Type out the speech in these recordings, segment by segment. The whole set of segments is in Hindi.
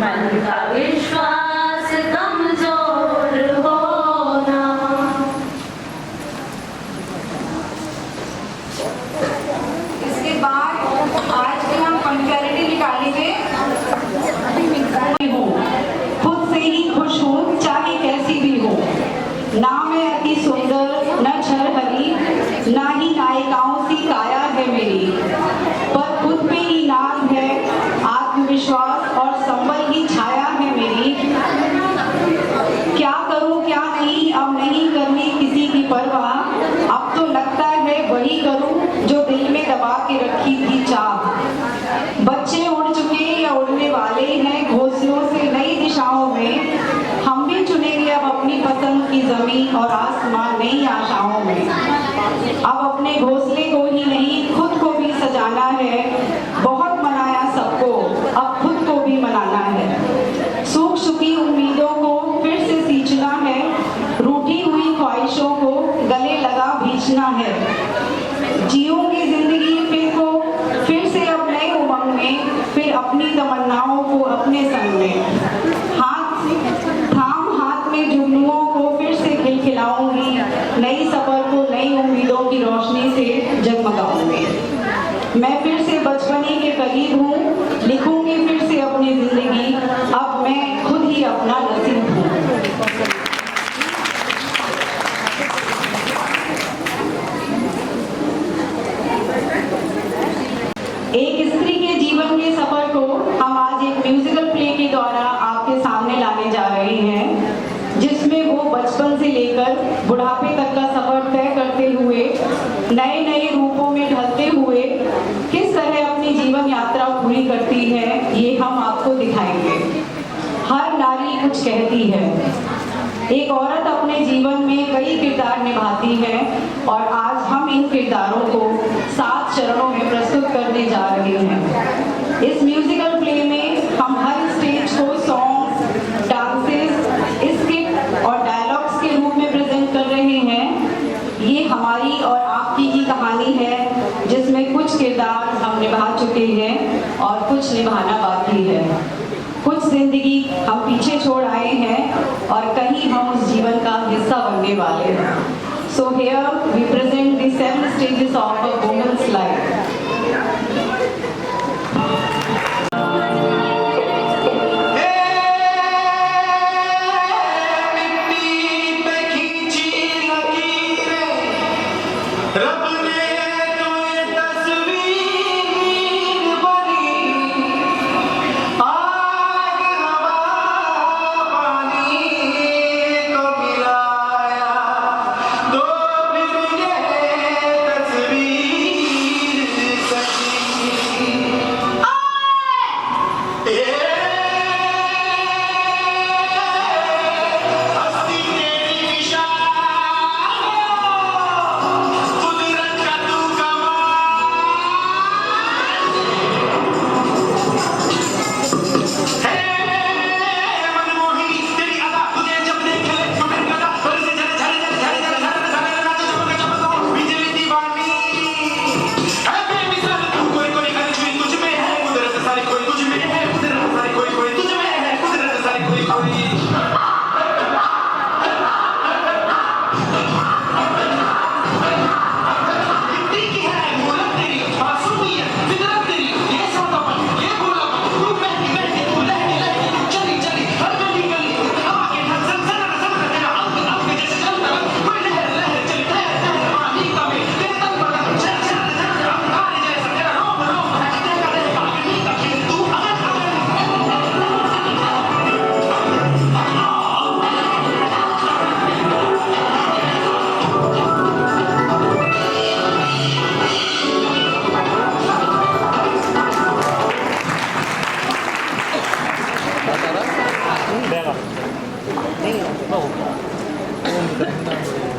मन का विश्वास कमजोर होना। इसके बाद आज के हम पंक्चुअलिटी निकालेंगे। खुद से ही खुश हूँ चाहे कैसी भी हो, ना मैं अति सुंदर न छरहरी, ना ही नायिकाओं सी काया है मेरी, पर खुद पे ही नाज है, आत्मविश्वास और संबल की छाया है मेरी। क्या करूं क्या नहीं, अब नहीं करनी किसी की परवाह, अब तो लगता है वही करूं जो दिल में दबा के रखी थी चाह। बच्चे उड़ चुके या उड़ने वाले हैं घोंसलों से नई दिशाओं में, हम भी चुनेंगे अब अपनी पसंद की जमीन और आसमान नई आशाओं में। अब अपने घोंसले को ही नहीं खुद को भी सजाना है, बहुत मनाया सबको अब खुद को भी मनाना है। सूख चुकी उम्मीदों को फिर से सींचना है, रूठी हुई ख्वाहिशों को गले लगा भींचना है। जियोंगे जिंदगी फिर से अब नए उमंग में, फिर अपनी तमन्नाओं को अपने संग में। हाथ में जुगनुओं को फिर से खिलखिलाऊंगी, नई सफर को नई उम्मीदों की रोशनी से जगमगाऊंगी। मैं फिर से बचपने के करीब हूँ, लिखूंगी फिर से अपनी जिंदगी, अब मैं खुद ही अपना नसीब हूँ। एक स्त्री के जीवन के सफर को हम आज एक म्यूजिकल प्ले के द्वारा आपके सामने लाने जा रहे हैं, जिसमें वो बचपन से लेकर बुढ़ापे तक का सफर तय करते हुए, नए नए रूपों में ढलते हुए किस तरह अपनी जीवन यात्रा पूरी करती है, ये हम आपको दिखाएंगे। हर नारी कुछ कहती है। एक औरत अपने जीवन में कई किरदार निभाती है और आज हम इन किरदारों को 7 चरणों में प्रस्तुत करने जा रहे हैं। इस म्यूजिकल प्ले में हम हर स्टेज को सॉन्ग्स, डांसेस, स्किट और डायलॉग्स के रूप में प्रेजेंट कर रहे हैं। ये हमारी और आपकी ही कहानी है, जिसमें कुछ किरदार हम निभा चुके हैं और कुछ निभाना बाकी है। कुछ जिंदगी हम पीछे छोड़ आए हैं और कहीं हम उस जीवन का हिस्सा बनने वाले हैं। So here we present the 7 stages of a woman's life.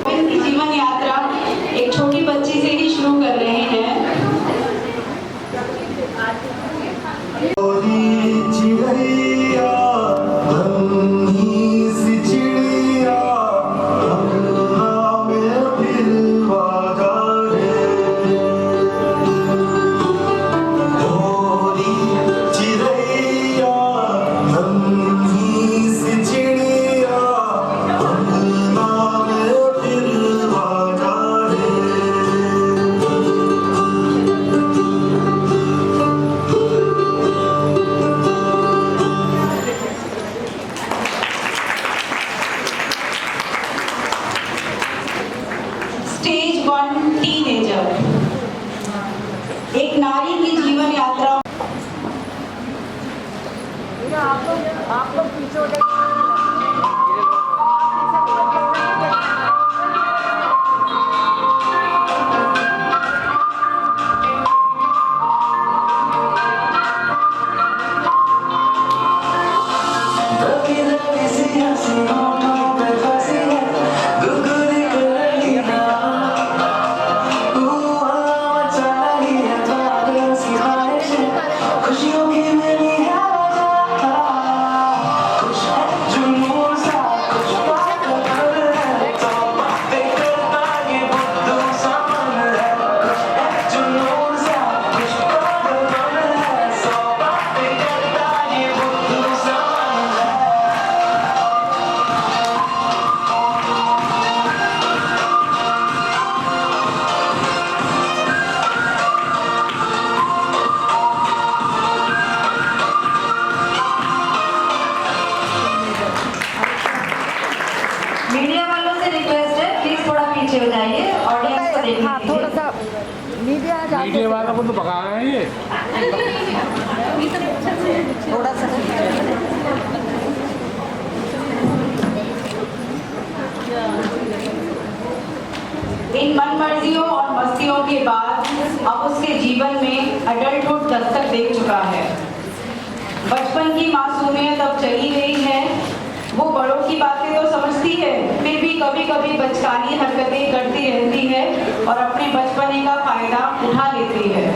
इनकी जीवन यात्रा एक छोटी बच्ची से ही शुरू कर रहे हैं। आप लोग पीछे हो जाइए। मीडिया वालों से रिक्वेस्ट है, प्लीज थोड़ा पीछे हो जाइए, ऑडियंस को देखने हाँ, दीजिए। थोड़ा सा मीडिया वालों को तो भगा रहे हैं ये। थोड़ा सा इन मनमर्जियों और मस्तियों के बाद अब उसके जीवन में अडल्टहुड दस्तक दे चुका है। बचपन की मासूमियत अब चली गई है। वो बड़ों की बातें तो समझती है, फिर भी कभी कभी बचकानी हरकतें करती रहती है और अपने बचपने का फायदा उठा लेती है।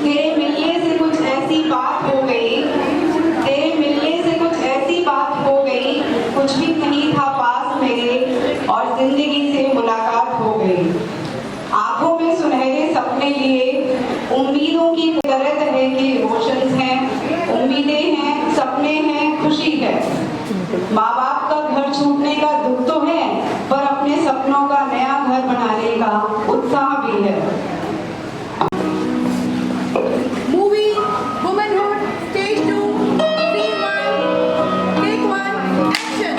तेरे मिलने से कुछ ऐसी बात हो गई, तेरे मिलने से कुछ ऐसी बात हो गई, कुछ भी नहीं था पास मेरे और जिंदगी से मुलाकात हो गई। आंखों में सुनहरे सपने लिए उम्मीदों की तरह तरह के इमोशंस हैं, उम्मीदें हैं, सपने हैं, खुशी है। माँ बाप का घर छूटने का दुख तो है, पर अपने सपनों का नया घर बनाने का उत्साह भी है। Movie Womanhood Stage 2 Scene 1 Take 1 Action.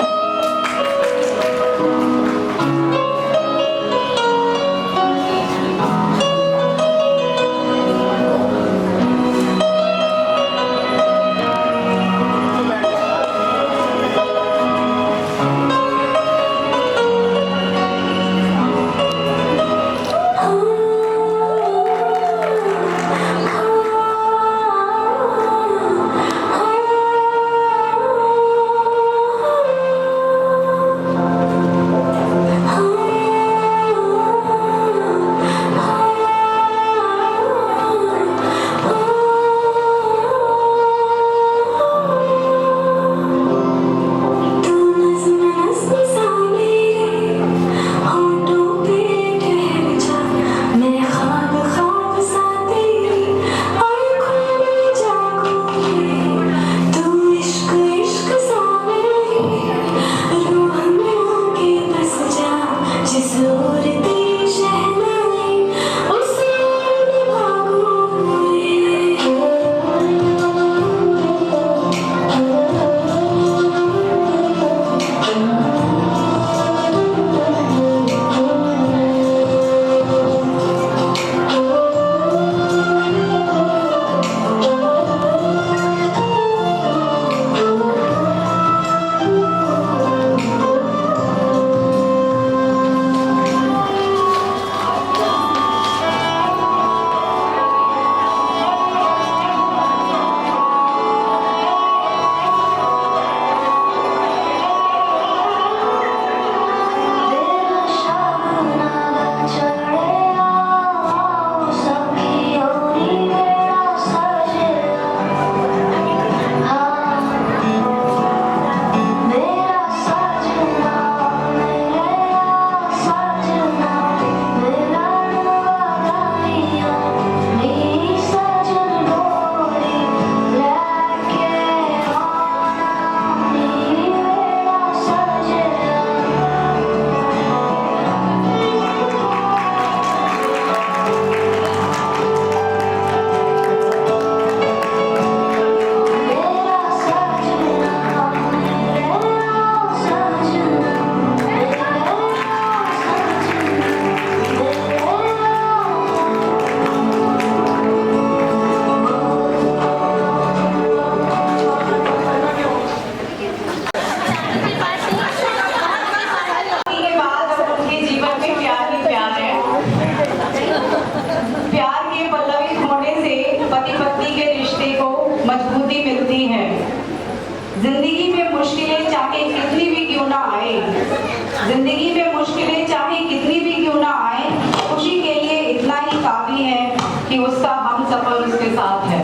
जिंदगी में मुश्किलें चाहे कितनी भी क्यों ना आए, खुशी के लिए इतना ही काफी है कि उसका हम सफर उसके साथ है।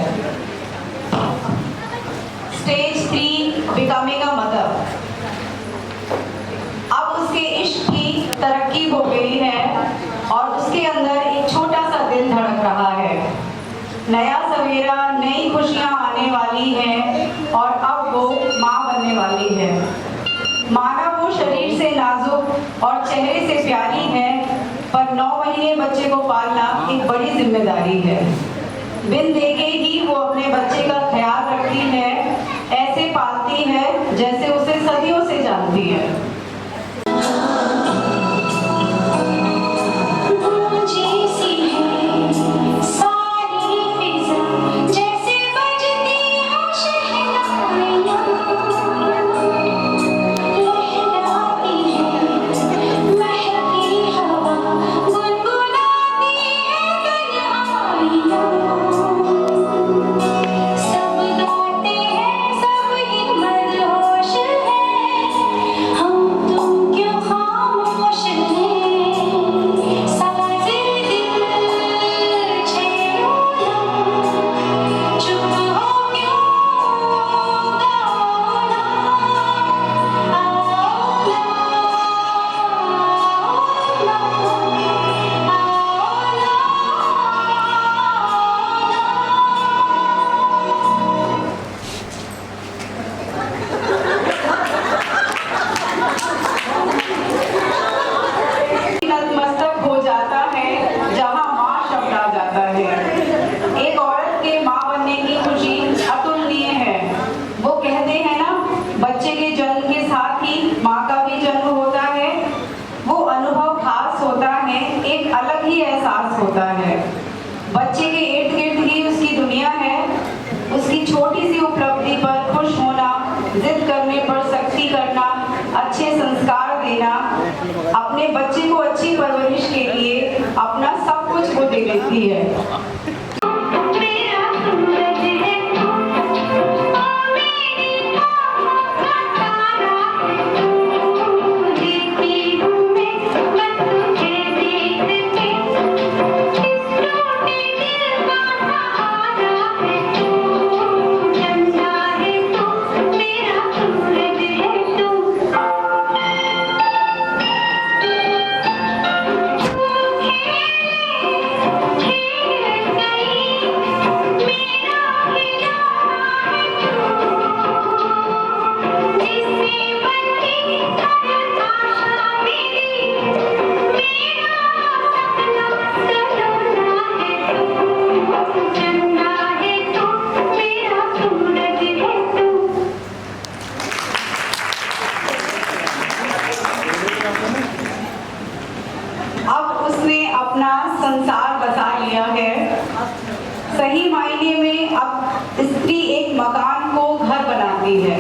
Stage 3 becoming a mother. अब उसके इश्क की तरक्की हो गई है और उसके अंदर एक छोटा सा दिल धड़क रहा है। नया सवेरा, नई खुशियां आने वाली हैं और अब वो माँ बनने वाली है। माना वो शरीर से नाजुक और चेहरे से प्यारी है, पर 9 महीने बच्चे को पालना एक बड़ी जिम्मेदारी है। बिन देखे ही वो अपने बच्चे का ख्याल रखती है, ऐसे पालती है जैसे उसे सदियों से जानती है। बच्चे के इर्द गिर्द ही उसकी दुनिया है। उसकी छोटी सी उपलब्धि पर खुश होना, जिद करने पर सख्ती करना, अच्छे संस्कार देना, अपने बच्चे को अच्छी परवरिश के लिए अपना सब कुछ वो दे देती है। संसार बसा लिया है। सही मायने में अब स्त्री एक मकान को घर बनाती है।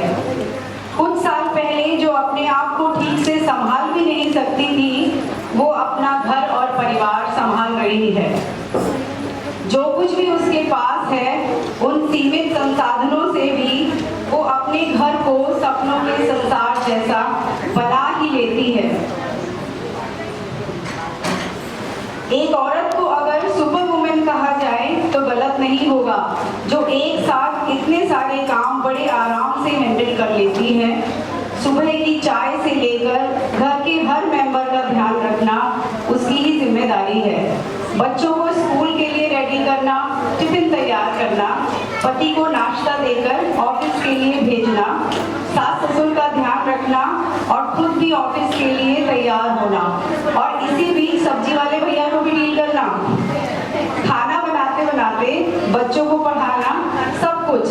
कुछ साल पहले जो अपने आप को ठीक से संभाल भी नहीं सकती थी, वो अपना घर और परिवार संभाल रही है। जो कुछ भी उसके पास है, उन सीमित संसाधनों से भी वो अपने घर को सपनों के संसार जैसा बना ही लेती है। एक औरत को अगर सुपर वुमेन कहा जाए तो गलत नहीं होगा, जो एक साथ इतने सारे काम बड़े आराम से हैंडल कर लेती है। सुबह की चाय से लेकर घर के हर मेंबर का ध्यान रखना उसकी ही जिम्मेदारी है। बच्चों को स्कूल के लिए रेडी करना, टिफिन तैयार करना, पति को नाश्ता देकर ऑफिस के लिए भेजना, सास ससुर का ध्यान रखना और खुद भी ऑफिस के लिए तैयार होना, और इसी बीच सब्जी वाले भैया को भी डील करना, खाना बनाते बनाते बच्चों को पढ़ाना, सब कुछ।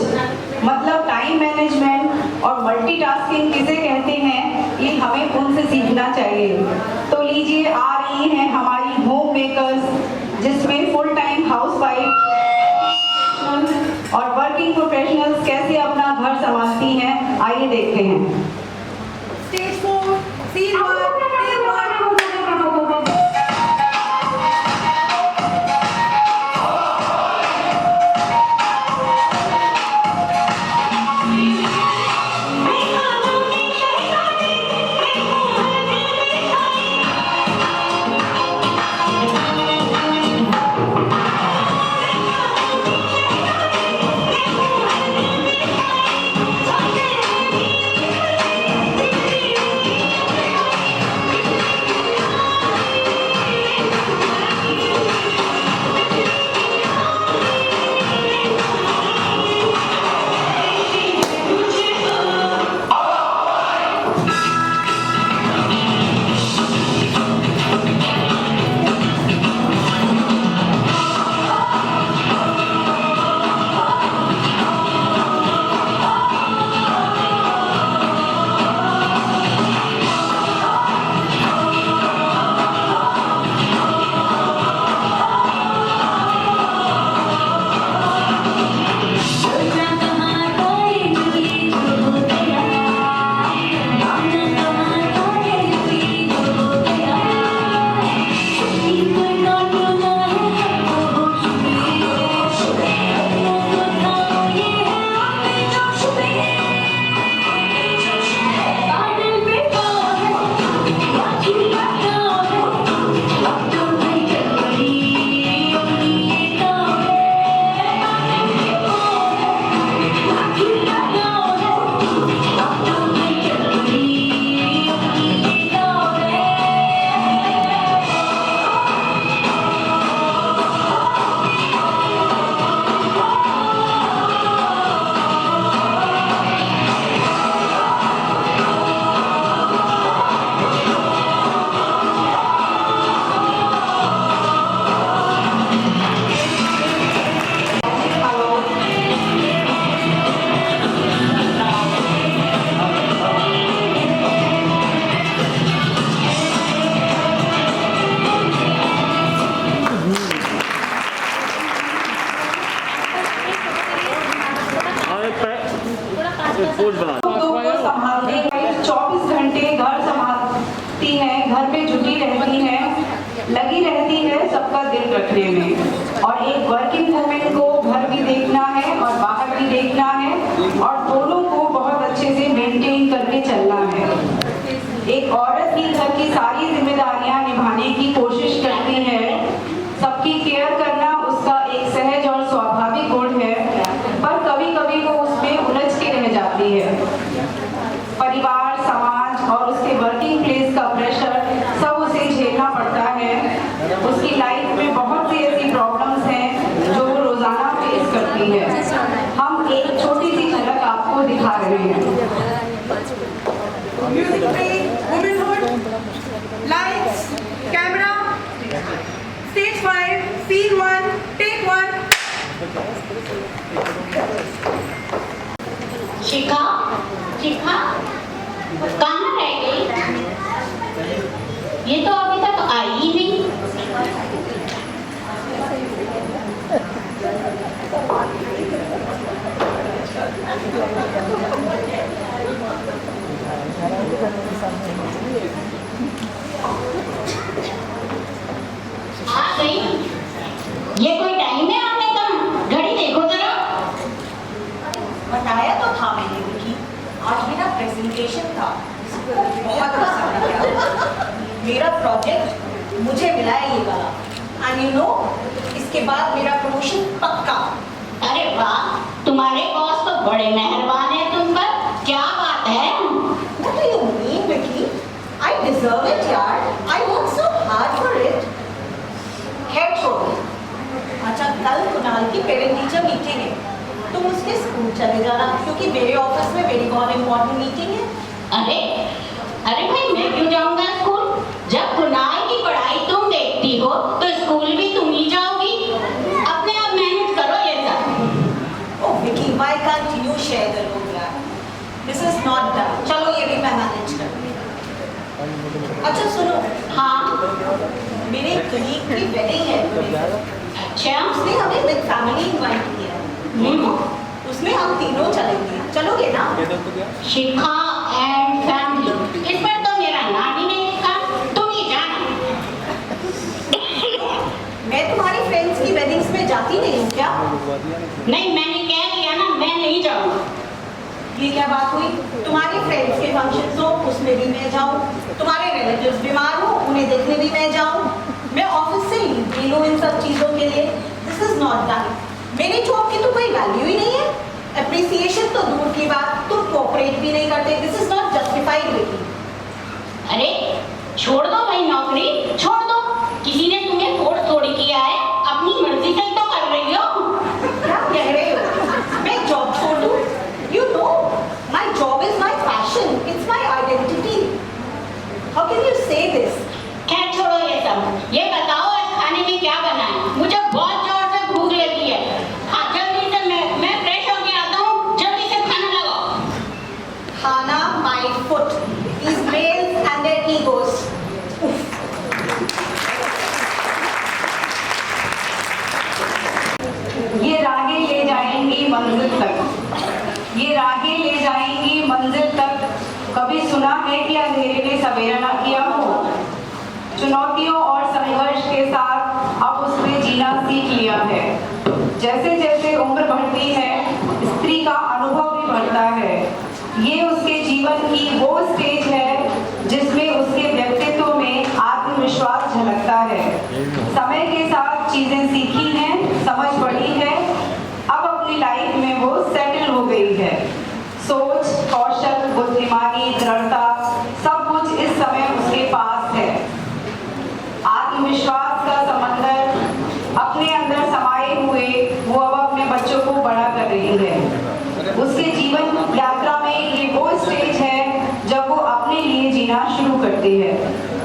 मतलब टाइम मैनेजमेंट और मल्टीटास्किंग किसे कहते हैं, ये हमें उनसे सीखना चाहिए। तो लीजिए, आ रही हैं हमारी होम मेकर्स, जिसमें फुल टाइम हाउसवाइफ और वर्किंग प्रोफेशनल्स कैसे अपना घर संभालती हैं, आइए देखते हैं। Stage 4, Scene 1, Take 1. मैं रखने में। और एक वर्किंग वुमेन को घर भी देखना है और बाहर भी देखना है और दोनों को बहुत अच्छे से मेंटेन करके चलना है। एक औरत ही घर की सारी जिम्मेदारियां निभाने की कोशिश करती है। सबकी केयर करना उसका एक सहज और स्वाभाविक गुण है, पर कभी कभी वो उसमें उलझ के रह जाती है। परिवार, समाज और उसके वर्किंग प्लेस का प्रेशर सब उसे झेलना पड़ता है। उसकी लाइफ में बहुत सी ऐसी प्रॉब्लम्स हैं जो वो रोजाना फेस करती है। हम एक छोटी सी झलक आपको दिखा रहे हैं। Music play, womanhood, lights, camera, stage 5, scene 1, take 1. शिखा, शिखा, कहाँ रह गई? ये तो अभी तक आई ही नहीं। आ गई? ये कोई टाइम है आने का? घड़ी देखो जरा। बताया तो था मैंने विकी, आज मेरा प्रेजेंटेशन था, बहुत पसंद आया। मेरा प्रोजेक्ट मुझे मिला है ये वाला, एंड यू नो इसके बाद मेरा प्रमोशन पक्का। अरे वाह, तुम्हारे बॉस तो बड़े मेहरबान हैं तुम पर। क्या बात है? What do you mean, Vicky? I deserve it, यार। I worked so hard for it. खैर छोड़ो। अच्छा, कल कुणाल की पेरेंट टीचर मीटिंग है, तुम उसके स्कूल चले जाना, क्योंकि मेरे ऑफिस में मेरी बहुत इंपॉर्टेंट मीटिंग है। अरे अरे भाई, मैं क्यों जाऊंगा स्कूल? जब कुणाल की पढ़ाई तुम देखती हो तो स्कूल भी तुम ही जाओगी। अपने आप मैनेज करो ये सब। Oh Vicky, why can't you share the load, यार? This is not done. चलो ये भी मैं मैनेज करती हूँ। अच्छा सुनो, हाँ, मेरे कलीग की वेडिंग है, अच्छा। उसने हमें विद फैमिली इनवाइट किया है। उसमें हम तीनों चलेंगे, चलोगे ना? शिखा एंड फैमिली, इस पर तो मेरा नाम ही नहीं लिखा। तुम ही जाना। मैं तुम्हारी फ्रेंड्स की वेडिंग्स में जाती नहीं हूँ क्या? नहीं, मैंने कह दिया ना, मैं नहीं जाऊंगा। ये क्या बात हुई? तुम्हारी फ्रेंड्स के फंक्शंस हो उसमें भी मैं जाऊँ, तुम्हारे रिलेटिव्स बीमार हो उन्हें देखने भी मैं जाऊँ, मैं ऑफिस से लीव भी लूँ इन सब चीज़ों के लिए। This is not done. मेरी जॉब की तो कोई वैल्यू ही नहीं है। एप्रिसिएशन तो दूर की बात, तुम कोऑपरेट भी नहीं करते। This is not justified Vicky. अरे छोड़ दो भाई, नौकरी छोड़ दो। किसी ने तुम्हें फोर्स थोड़ी किया है, अपनी मर्जी से तो कर रही हो। क्या कह रहे हो? मैं जॉब छोड़ दूँ? You know, my job is my passion. It's my identity. How can you say this? खैर छोड़ो ये सब। ये बताओ आज खाने में क्या बना है? मुझे बहुत जोर से भूख लगी है। हाँ, जल्दी से मैं फ्रेश होके आता हूँ। जल्दी से खाना लगाओ। Hana, my foot. These males and their egos. ये राहें ले जाएंगी मंजिल तक, ये राहें ले जाएंगी मंजिल तक। कभी सुना है कि अंधेरे ने सवेरा ना किया हो? चुनौतियों और संघर्ष के साथ अब उसने जीना सीख लिया है। जैसे जैसे उम्र बढ़ती है, स्त्री का अनुभव भी बढ़ता है। ये उसके जीवन की वो स्टेज है जिसमें उसके व्यक्तित्व में आत्मविश्वास झलकता है। समय के साथ चीजें सीखी हैं, समझ बढ़ी है, अब अपनी लाइफ में वो सेटल हो गई है। सोच, कौशल, बुद्धिमानी, दृढ़ता सब कुछ इस समय उसके पास है। आत्मविश्वास का समंदर अपने अंदर समाये हुए वो अब अपने बच्चों को बड़ा कर रही है। उसके जीवन यात्रा में ये वो स्टेज है जब वो अपने लिए जीना शुरू करती है।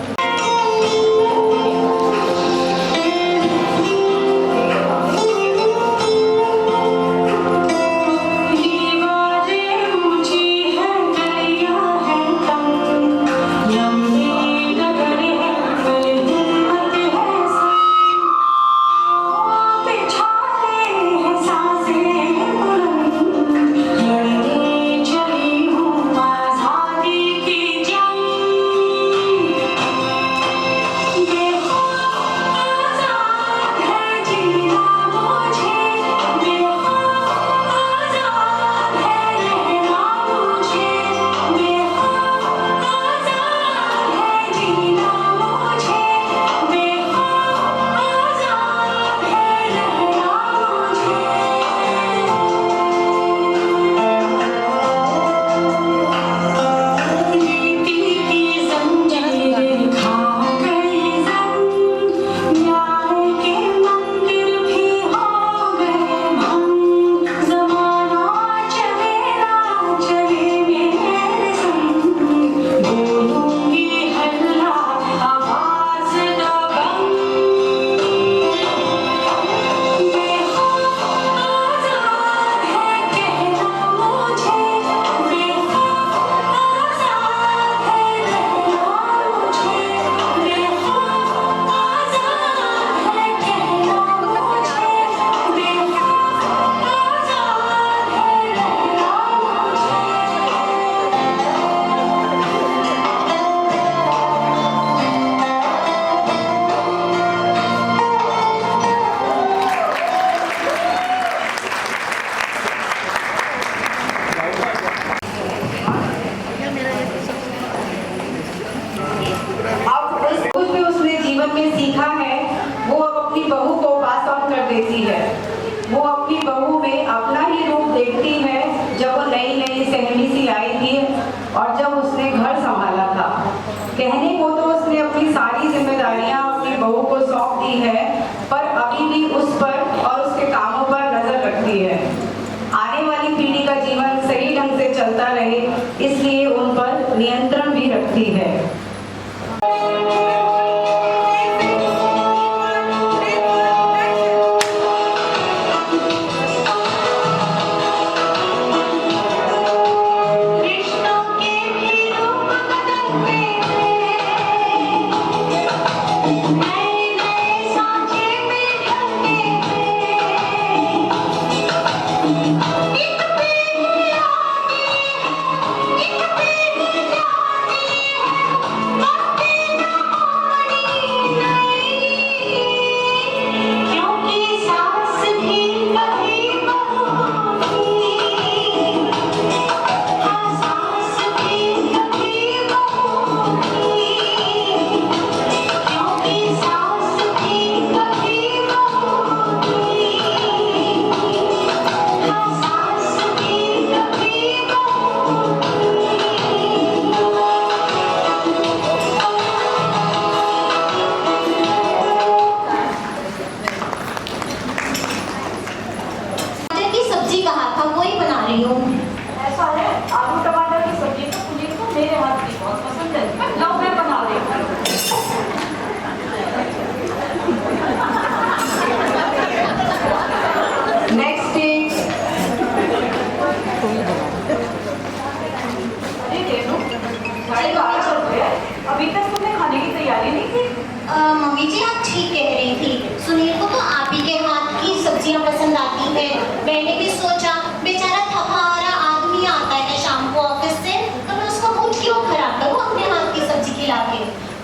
मम्मी जी आप ठीक कह रही थी, सुनील को तो आप ही के हाथ की सब्जियां पसंद आती है। मैंने भी सोचा बेचारा थका हारा आदमी आता है शाम को ऑफिस से, तो मैं उसका मूड क्यों खराब करूं अपने हाथ की सब्जी खिला के।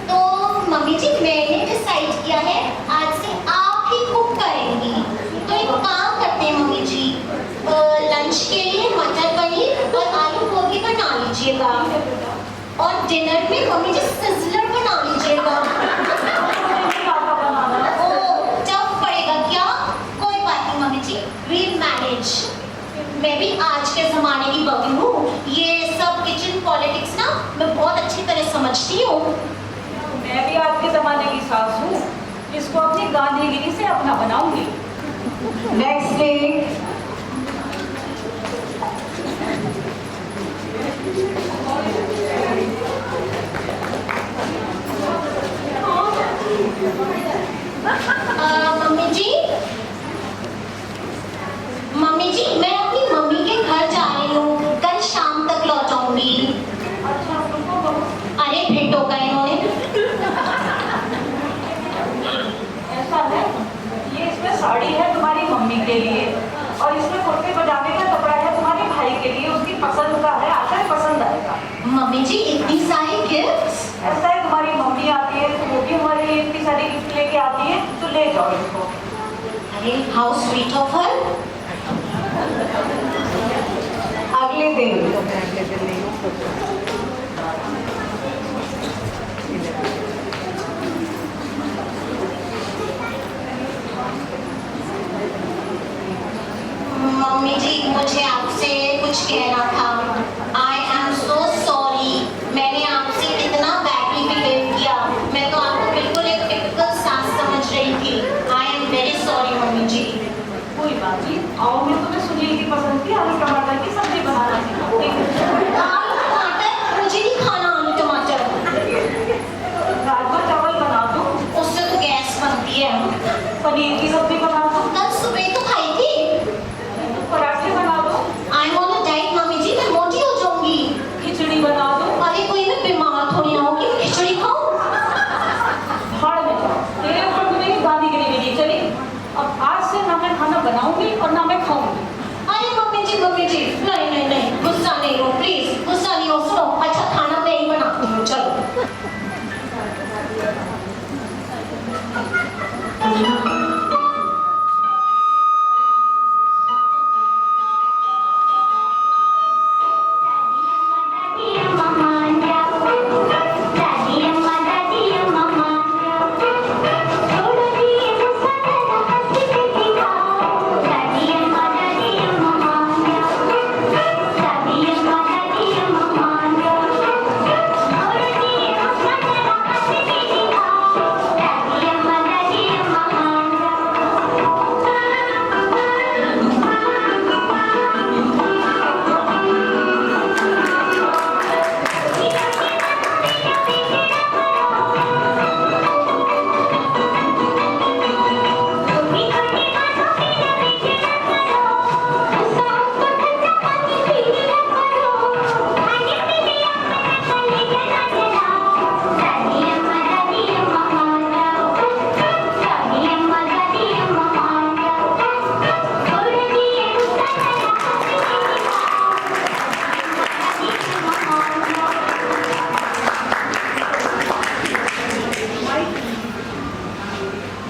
तो मम्मी जी मैंने डिसाइड किया है आज से आप ही कुक करेंगी। तो एक काम करते हैं मम्मी जी, लंच के लिए मटर पनीर और आलू गोभी बना लीजिएगा, और डिनर में मम्मी जी सिजलर बना लीजिएगा। ओ टफ पड़ेगा क्या? कोई बात नहीं मम्मी जी, वील मैनेज। मैं भी आज के जमाने की बहू हूँ, ये सब किचन पॉलिटिक्स ना मैं बहुत अच्छी तरह समझती हूँ। मैं भी आज के जमाने की सास हूँ, इसको अपनी गांधीगिरी से अपना बनाऊंगी। Next day. मम्मी जी मैं अपनी मम्मी के घर जा रही हूँ, कल शाम तक लौट आऊंगी। अरे भेंट होगा इन्होंने। ऐसा है, ये इसमें साड़ी है तुम्हारी मम्मी के लिए, और इसमें कुर्ते पजामे का कपड़ा है तुम्हारे भाई के लिए, उसकी पसंद का है, आशा है पसंद आएगा। मम्मी जी इतनी सारी गिफ्ट्स। ऐसा है तुम्हारी मम्मी आती है तो वो भी हमारे लिए इतनी सारी गिफ्ट लेके आती है, तो ले जाओ इसको। अरे हाउ स्वीट ऑफ हर। अगले दिन। मम्मी जी मुझे आपसे कुछ कहना था। आई एम सो सॉरी, मैंने आपसे कितना बैडली बिहेव किया। मैं तो आपको बिल्कुल एक टिपिकल सास समझ रही थी। I am very sorry mummy ji. कोई बात नहीं, आओ मैं तुम्हें सुनील की पसंद की आलू टमाटर की सब्जी बनाना सिखाऊंगी। आलू टमाटर मुझे नहीं खाना, आलू टमाटर। राजमा चावल बना दूं? उससे तो गैस बनती है। पनीर की सब्जी बना दूं? कल सुबह तो खाई थी। पराठे बना दूं? I am on a diet mummy ji, मैं मोटी हो जाऊंगी। खिचड़ी बना दूं? अरे कोई मैं बीमार थोड़ी ना होगी, मैं खिचड़ी खाऊं। भाड़ में जाओ, तेरे ऊपर तो मेरी गांधीगिरी भी नहीं चली। अब आज से ना मैं खाना बनाऊंगी और ना मैं खाऊंगी। अरे मम्मी जी नहीं नहीं नहीं, गुस्सा नहीं हो प्लीज, गुस्सा नहीं हो। सुनो, अच्छा खाना मैं ही बनाती हूँ, चलो।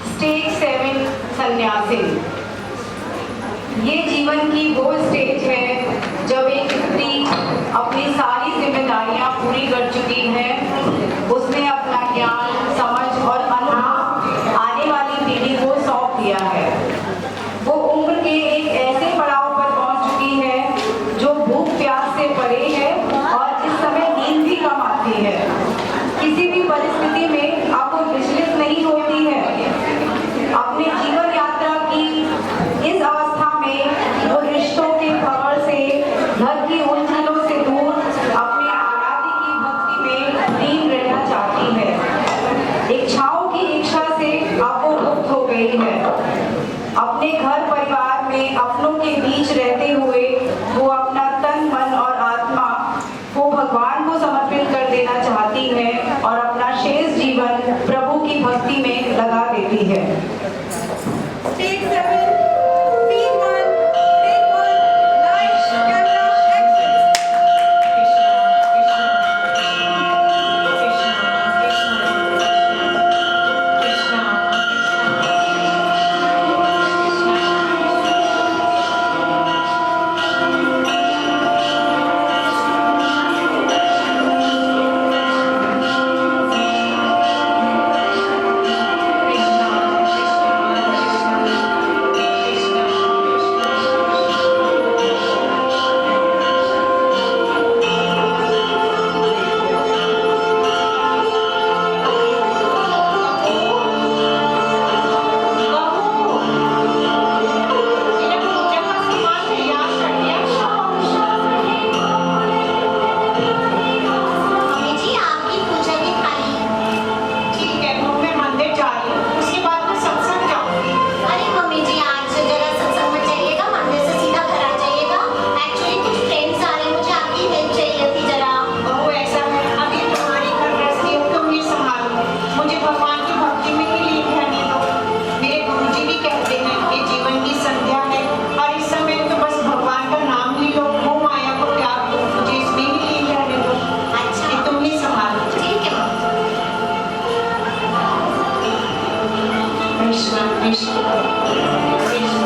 स्टेज 7 सन्यासी। ये जीवन की वो स्टेज है जब एक स्त्री अपनी सारी जिम्मेदारियां पूरी कर चुकी है। उसने अपना ज्ञान, समझ और अनुभव आने वाली पीढ़ी को सौंप दिया है। वो उम्र के एक ऐसे पड़ाव पर पहुंच चुकी है जो भूख प्यास से परे है और इस समय नींद भी कम आती है। किसी भी परिस्थिति में अब वो विचलित नहीं होती है। अपने जीवन यात्रा की इस अवस्था में वो रिश्तों के खबर से, घर की उलझनों से दूर अपने आराध्य की भक्ति में लीन रहना चाहती है। इच्छाओं की इच्छा से अब वो मुक्त हो गई है। अपने घर परिवार में अपनों के बीच रहते हुए वो अपना तन, मन और आत्मा को भगवान को समर्पित कर देना चाहती है और अपना शेष जीवन प्रभु की भक्ति है। Take 7, scene 1, take 1, light, camera, action. Mummy जी आपकी पूजा की थाली। ठीक है, तो मैं मंदिर जा रही हूँ, उसके बाद मैं सत्संग जाऊंगी। अरे मम्मी जी आज जरा सत्संग में जाइएगा, मंदिर से सीधा घर आ जाइएगा। एक्चुअली कुछ फ्रेंड्स आ रहे हैं, मुझे आपकी हेल्प चाहिए थी जरा। बहू ऐसा है, अभी तुम्हारी घर गृहस्थी है, तुम ही संभालो। मुझे भगवान की भक्ति में ही लीन रहने दो। मेरे गुरुजी भी कहते हैं ये जीवन की संध्या है और इस समय तो बस भगवान का नाम ही लो, मोह माया को त्याग दो, मुझे इसमें ही लीन रहने दो। अच्छा ये तुम ही संभालो। ठीक है कृष्ण कृष्ण कृष्ण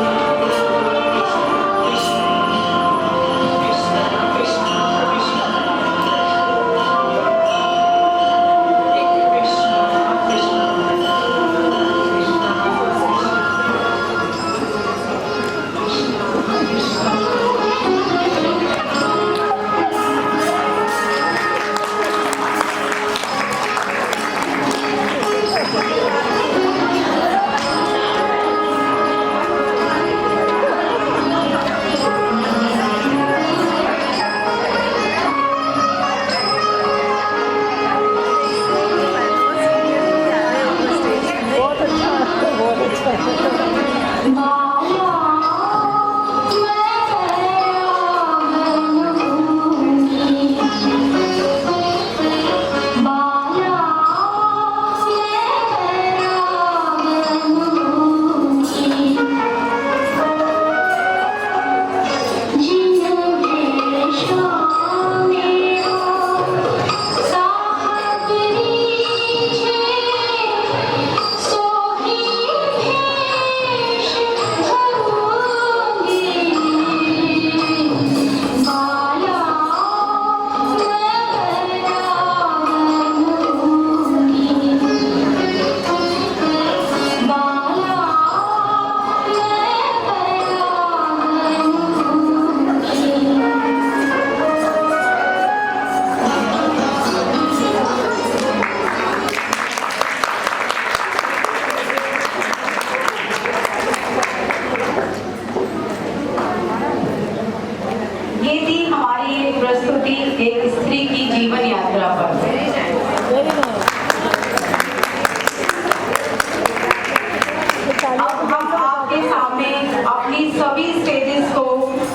ये थी हमारी एक प्रस्तुति एक स्त्री की जीवन यात्रा पर। अब हम आपके सामने अपनी सभी स्टेजेस को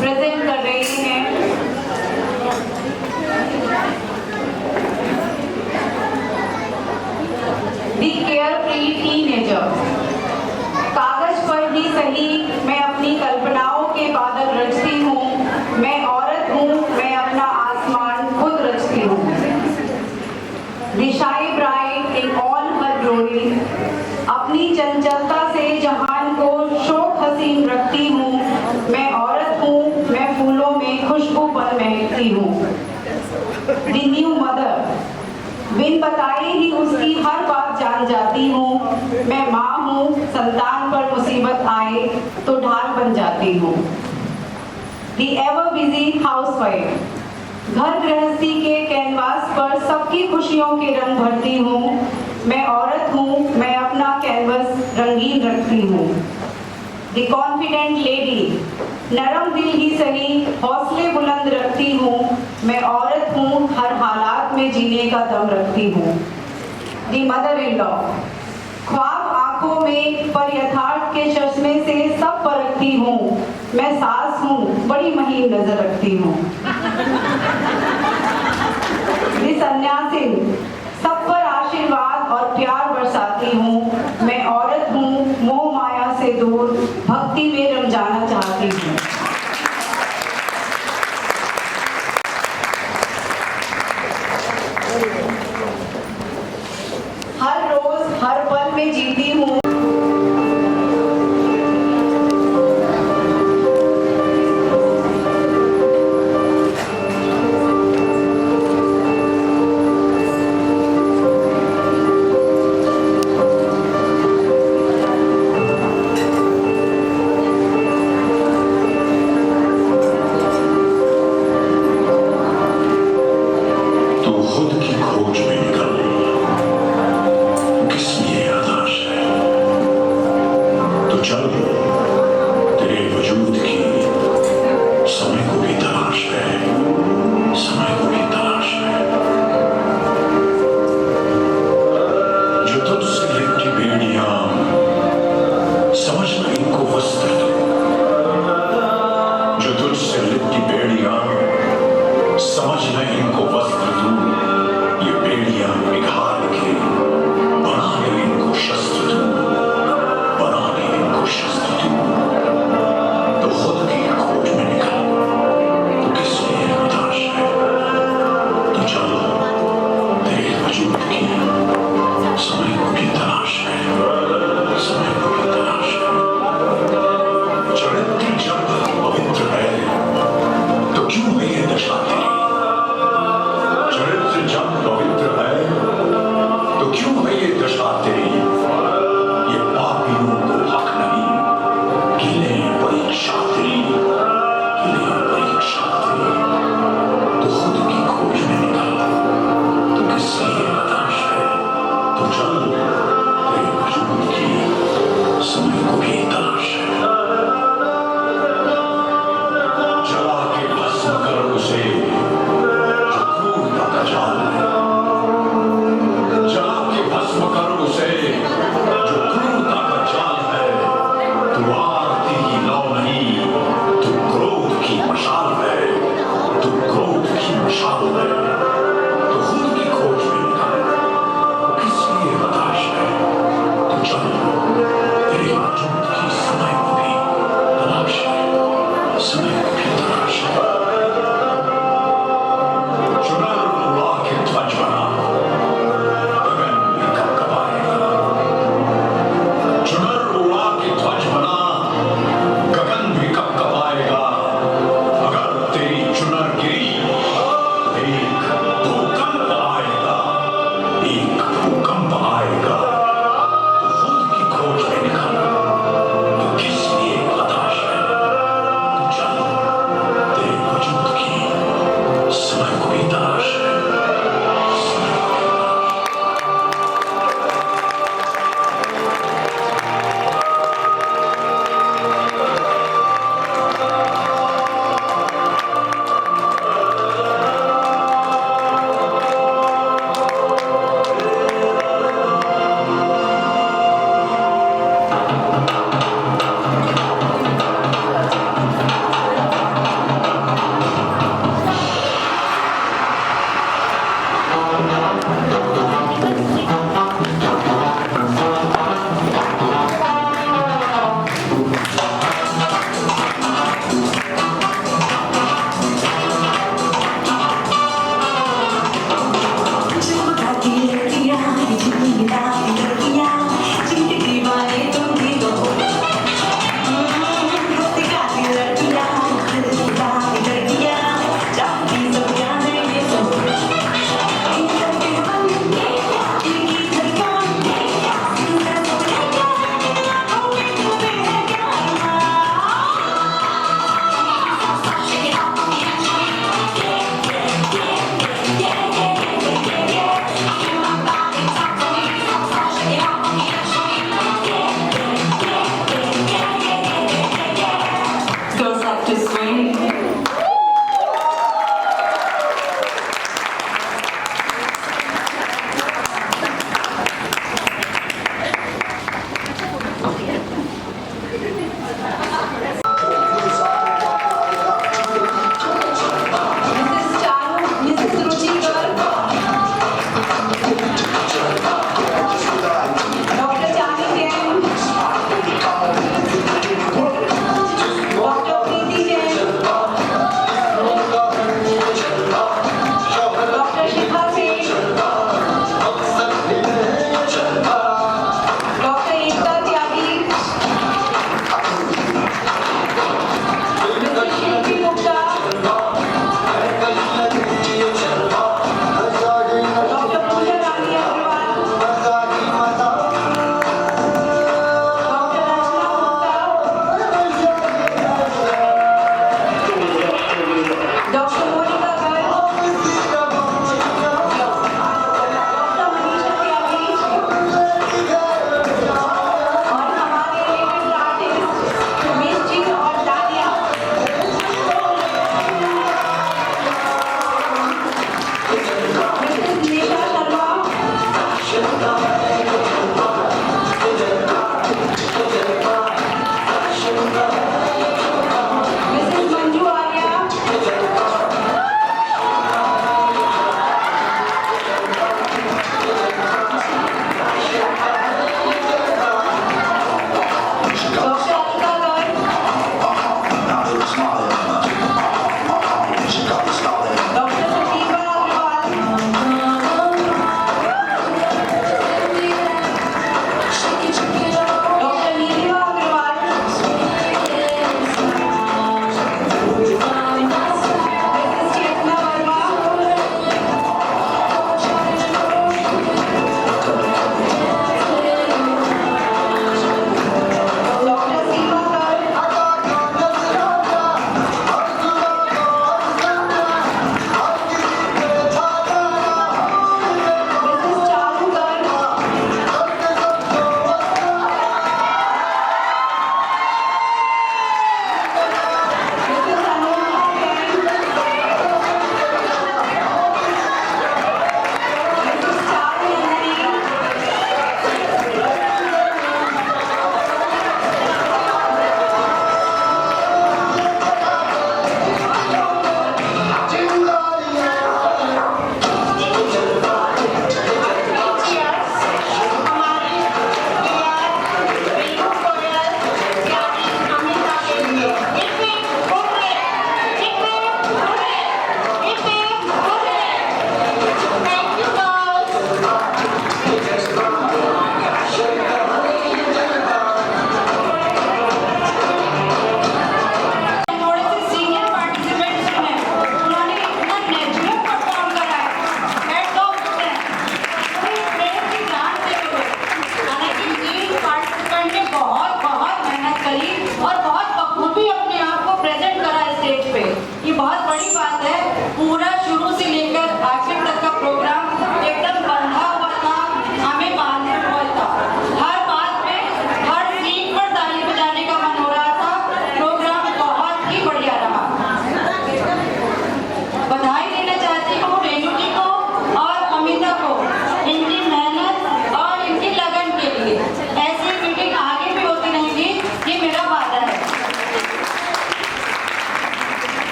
प्रेजेंट कर रहे हैं। दी केयरफ्री टीनेजर। कागज पर ही सही मैं अपनी कल्पनाओं के बादल रचती हूँ। मैं औरत हूँ, मैं अपना आसमान खुद रचती हूँ। दिशाई bright in all her glory. अपनी चंचलता से जहान को शोक हसीन रखती हूँ। मैं औरत हूँ, मैं फूलों में खुशबू पर महकती हूँ। The new mother. बिन बताए ही उसकी हर बात जान जाती हूँ। मैं माँ हूँ, संतान पर मुसीबत आए तो ढाल बन जाती हूँ। The ever busy housewife. घर गृहस्थी के कैनवास पर सबकी खुशियों के रंग भरती हूँ। मैं औरत हूँ, मैं अपना कैनवस रंगीन रखती हूँ। The confident lady. नरम दिल ही सही हौसले बुलंद रखती हूँ। मैं औरत हूँ, हर हालात में जीने का दम रखती हूँ। The mother in law. ख्वाब आंखों में पर यथार्थ के चश्मे से सब परखती हूँ। मैं सास हूँ, बड़ी महीन नजर रखती हूँ। द सन्यासिन। सब पर आशीर्वाद और प्यार बरसाती हूँ। मैं औरत हूँ, जरूर भक्ति में रम जाना चाहती हूँ। हर रोज हर पल में जीती हूँ। तू खुद की खोज में निकल, किसमें यादाश है।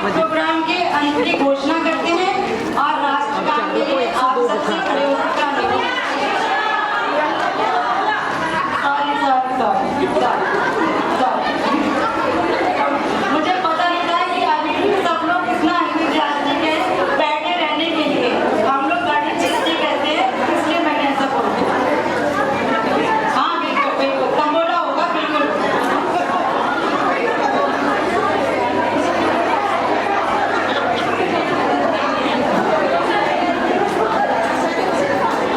प्रोग्राम के अंत की घोषणा